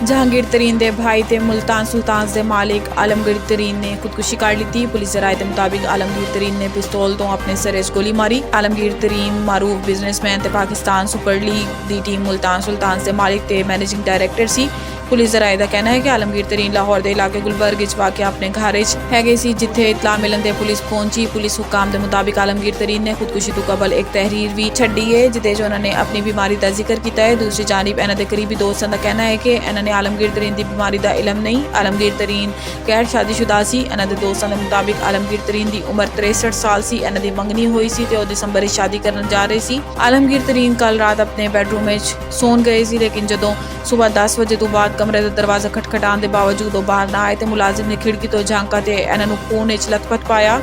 जहांगीर तरीन के भाई ते मुल्तान सुल्तान के मालिक आलमगीर तरीन ने खुदकुशी कर ली। पुलिस राय के मुताबिक आलमगीर तरीन ने पिस्तौल तो अपने सिरे च गोली मारी। आलमगीर तरीन मारूफ बिजनेसमैन ते पाकिस्तान सुपर लीग की टीम मुल्तान सुल्तान के मालिक ते मैनेजिंग डायरैक्टर सी। पुलिस राय का कहना है कि आलमगीर तरीन लाहौर के इलाके गुलबर्ग वाक़ अपने घर है जिथे इतला मिलन ते पुलिस पहुंची। पुलिस हुकाम के मुताबिक आलमगीर तरीन ने खुदकुशी तो कबल एक तहरीर भी छड़ी है जिते उन्होंने अपनी बीमारी का जिक्र किया है। दूसरी जानिब इन्हों के करीबी दोस्तों का कहना है कि इन्होंने आलमगीर तरीन की बीमारी का इलम नहीं। आलमगीर तरीन गैर शादीशुदा सी। इन्हों के दोस्तों के मुताबिक आलमगीर तरीन की उम्र 63 साल सी। इन्हों की मंगनी हुई सी ते दिसंबर शादी करने जा रहे सी। आलमगीर तरीन कल रात अपने बैडरूम में सौन गए सी, लेकिन जदों सुबह 10 बजे तो बाद कमरे का दरवाजा खटखटाने के बावजूद बाहर ना आए तो मुलाजिम ने खिड़की तो झांका तो इन्होंने खून च लथपथ पाया,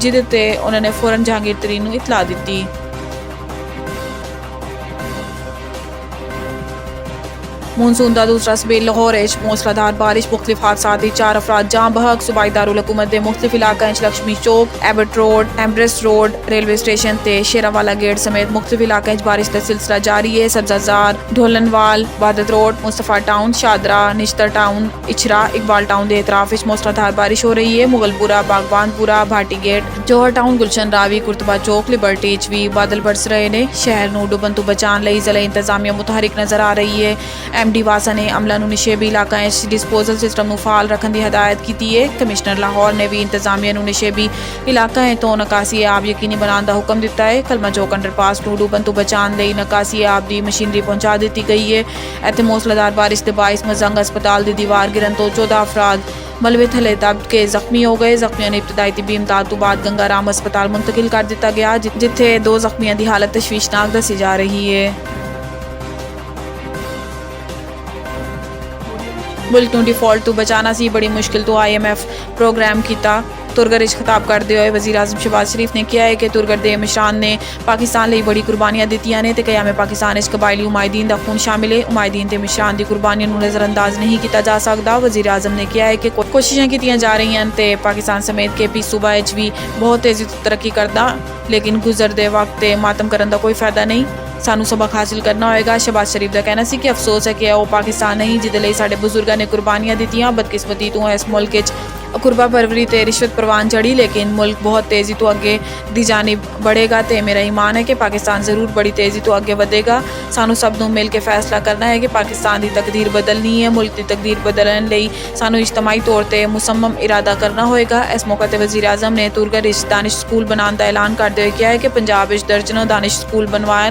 जिदे उन्होंने फौरन जहांगीर तरीन को इतला दी। मानसून का दूसरा स्पेल लाहौर मूसलाधार बारिश मुख्तलिफ हादसात 4 अफराद जाँ बहक। सूबाई दारुल हुकूमत के मुख्तलिफ इलाकों Lakshmi Chowk, Abbott road, empress road, railway station ते शेरावाला गेट समेत मुख्तलिफ इलाकों बारिश का सिलसिला जारी है। Sabzazar, Dholanwal, Wahdat road, Mustafa town, Shahdara, Nishtar town, Ichhra, Iqbal town के इतराफ मूसलाधार बारिश हो रही है। Mughalpura, Baghbanpura, Bhati gate, Johar town, Gulshan Ravi, Qurtaba Chowk, Liberty भी बादल बरस रहे हैं। शहर को डुबन तो बचाने लई जिला इंतजामिया मुतहरिक नजर आ रही है। MD वासा ने अमला नशेबी इलाकों डिस्पोजल सिस्टम फाल रखने की हदायत की है। कमिश्नर लाहौर ने भी इंतजामिया नशेबी इलाकों तो निकासी आब यकीनी बनाने का हुक्म दिता है। कलमा चौक अंडरपास को डुबन तो बचाने निकासी आब की मशीनरी पहुंचा दी गई है। इतने मूसलाधार बारिश के बायस मजंग अस्पताल की दीवार गिरन तो 14 अफराद मलबे थले दब के जख्मी हो गए। जख्मियों ने इब्तदाई तिबी इमदाद तो बाद गंगाराम अस्पताल मुंतकिल कर दिता गया, जिथे 2 जख्मियों की हालत तशवीशनाक दसी जा रही है। मुल्क को डिफॉल्ट तो बचाना सी बड़ी मुश्किल तो IMF प्रोग्राम किया। तुरगर खिताब करते हुए वज़ीर आज़म शहबाज शरीफ ने किया है कि तुरगर दे मिशान ने पाकिस्तान लिए बड़ी कुर्बानियां दित्तियां ने ते क़याम पाकिस्तान कबायली उमायदीन का खून शामिल है। उमायदीन ते मिशान की कुर्बानियों को नज़रअंदाज नहीं किया जा सकता। वज़ीर आज़म ने किया है कि कोशिशें की जा रही हैं ते पाकिस्तान समेत KP सूबा भी बहुत तेज़ी तरक्की करता, लेकिन गुजरते वक्त मातम करने का कोई फायदा नहीं। सानू सबक हासिल करना होएगा। शहबाज शरीफ का कहना सी कि अफसोस है कि वह पाकिस्तान नहीं जिदे लई साडे बुजुर्गों ने कुर्बानियां दित्तियां। बदकिस्मती तो इस मुल्क कुर्बा परवरी ते रिश्वत परवान चढ़ी, लेकिन मुल्क बहुत तेज़ी तो अगे दी जानिब बढ़ेगा। तो मेरा ईमान है कि पाकिस्तान ज़रूर बड़ी तेज़ी तो अगे बढ़ेगा। सानू सब नूं मिल के फैसला करना है कि पाकिस्तान की तकदीर बदलनी है। मुल्क की तकदीर बदलने लई सानू इज्तमाही तौर पर मुसम्मम इरादा करना होएगा। इस मौके पर वज़ीर आज़म ने तुरगर दानिश स्कूल बनाने का ऐलान करते हुए किया है कि पंजाब दर्जनों दानिश स्कूल बनवाए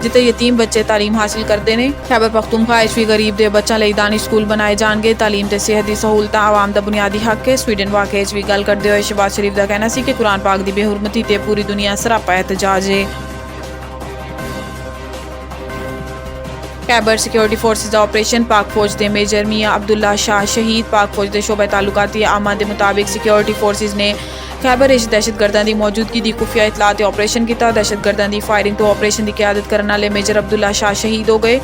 जिते यतीम बच्चे तालीम हासिल करते हैं। खैबर पख्तूनख्वा भी गरीब दे बच्चों लई दानिश स्कूल बनाए जाएंगे। तालीम ते सेहत की सहूलत आवाम का बुनियादी हक है। स्वीडन वाक़े भी गल करते हुए शहबाज शरीफ का कहना सी कि कुरान पाक की बेहुरमती ते पूरी दुनिया सरापा एहतजाज है। खैबर सिक्योरिटी फोर्सेस का ऑपरेशन पाक फौज के मेजर मियाँ अब्दुल्ला शाह शहीद। पाक फौज के शोबे ताल्लुकाती आमा के मुताबिक सिक्योरिटी फोर्सेस ने खैबर दहशतगर्दों की मौजूदगी की खुफिया इतलात ऑपरेशन किया। दहशतगर्दों की फायरिंग तो ऑपरेशन की क्यादत करने वाले मेजर अब्दुल्ला शाह शहीद हो गए।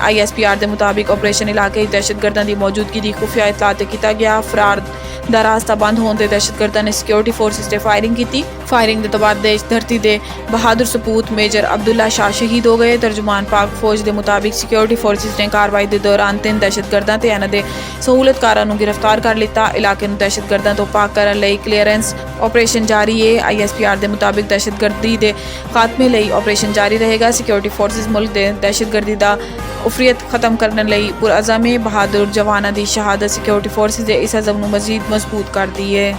ISPR के मुताबिक ऑपरेशन इलाके दहशतगर्दों की मौजूदगी की खुफिया इतलात किया गया। फरार का रास्ता बंद होने दहशतगर्दों ने सिक्योरिटी फोर्सेस से फायरिंग की। फायरिंग के तबादले धरती के बहादुर सपूत मेजर अब्दुल्ला शाह शहीद हो गए। तर्जुमान पाक फौज के मुताबिक सिक्योरिटी फोर्सेस ने कार्रवाई के दौरान 3 दहशतगर्दों ते इन्हां दे सहूलतकारां नूं गिरफ्तार कर लिया। इलाके में दहशतगर्दों तो पाक करने लई क्लीयरेंस ऑपरेशन जारी है। ISPR के मुताबिक दहशतगर्दी के खात्मे लई ऑपरेशन जारी रहेगा। सिक्योरिटी फोर्सेस मुल्क के दहशतगर्दी का उफरियत खत्म करने लई पुरअज़म है। बहादुर जवानों की शहादत सिक्योरिटी फोर्सेस के इस अज़म नूं मज़ीद मजबूत कर दी है।